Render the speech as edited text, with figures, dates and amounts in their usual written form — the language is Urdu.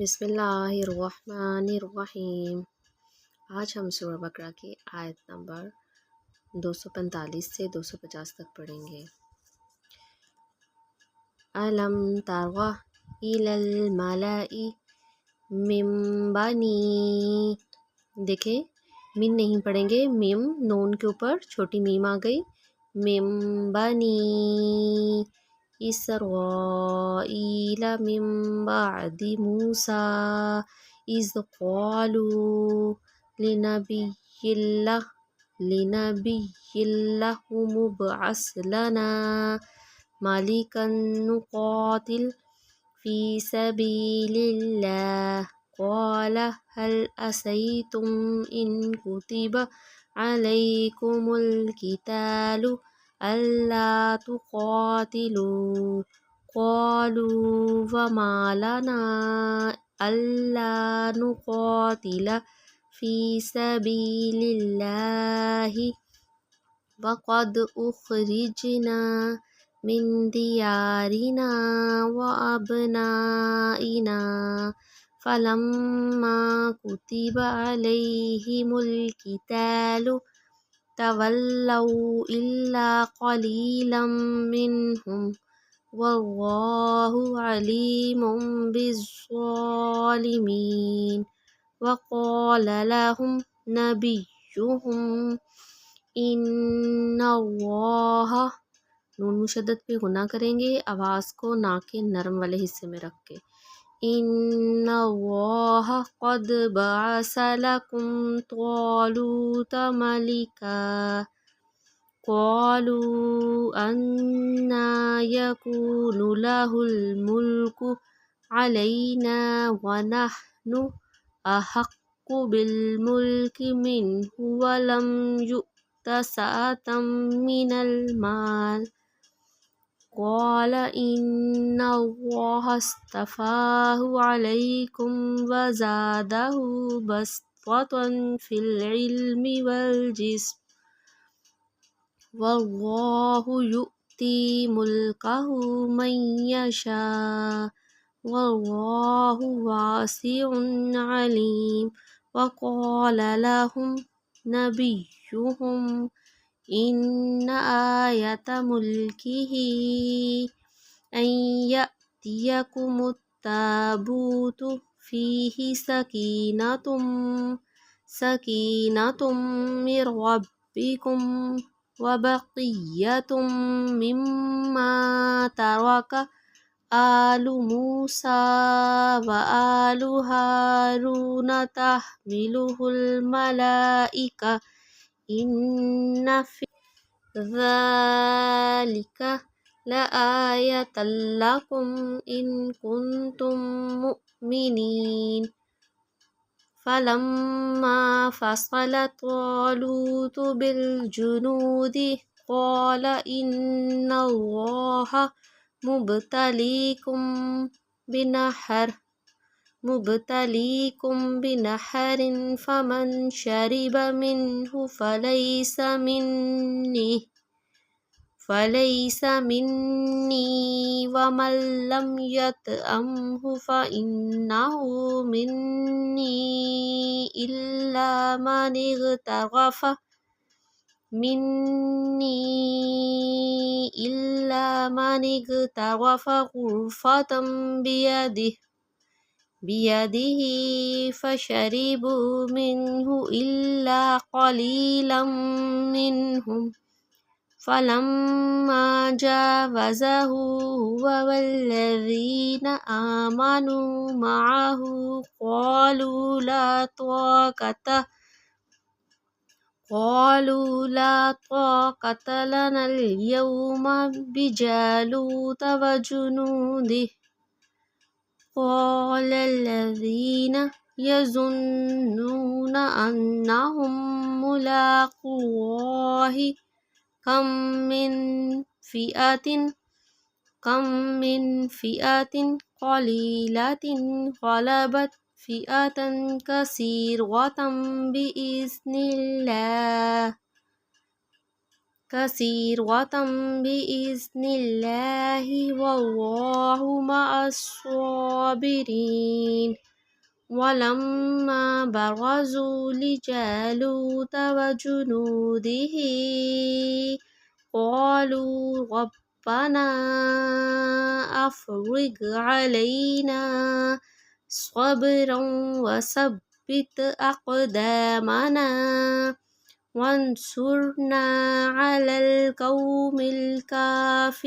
بسم اللہ الرحمن الرحیم۔ آج ہم سورہ بقرہ کی آیت نمبر 245 سے 250 تک پڑھیں گے۔ أَلَمْ تَرَ إِلَى الْمَلَإِ مِن بَنِي، دیکھیں من نہیں پڑھیں گے، میم نون کے اوپر چھوٹی میم آ گئی، من بنی إسرائيل من بعد موسى إذ قالوا لنبي له مبعث لنا ملكا نقاتل في سبيل الله قال هل عسيتم إن كتب عليكم القتال ألا تقاتلوا قالوا وما لنا ألا نقاتل في سبيل الله وقد أخرجنا من ديارنا وأبنائنا فلما كتب عليهم القتال تولوا إلا قليلا منهم والله عليم بالظالمين وقال لهم نبيهم إن الله، نون مشدد پہ غنہ کریں گے، آواز کو نا کے نرم والے حصے میں رکھ کے، إن الله قد بعث لكم طالوت ملكا قالوا أنى يكون له الملك علينا ونحن أحق بالملك منه ولم يؤت سعة من المال قال إن الله اصطفاه عليكم وزاده بسطة في العلم والجسم والله يؤتي ملكه من يشاء والله واسع عليم وقال لهم نبيهم إن آية ملكه أن يأتيكم التابوت فيه سكينة من ربكم وبقية مما ترك آل موسى وآل هارون تحمله الملائكة إن في ذلك لآية لكم إن كنتم مؤمنين فلما فصل طالوت بالجنود قال إن الله مبتليكم بنهر فمن شرب منه فليس مني ومن لم يطعمه فإنه مني إلا من اغترف غرفة بيده فشربوا منه إلا قليلا منهم فلما جاوزه هو والذين آمنوا معه قالوا لا طاقة لنا اليوم بجالوت وجنوده قال الذين يظنون أنهم ملاقو الله كم من فئة قليلة غلبت فئة كثيرة بإذن الله كثيرة بإذن الله والله مع الصابرين ولما برزوا لجالوت وجنوده قالوا ربنا أفرغ علينا صبرا وثبت أقدامنا وانصرنا على القوم الكافرين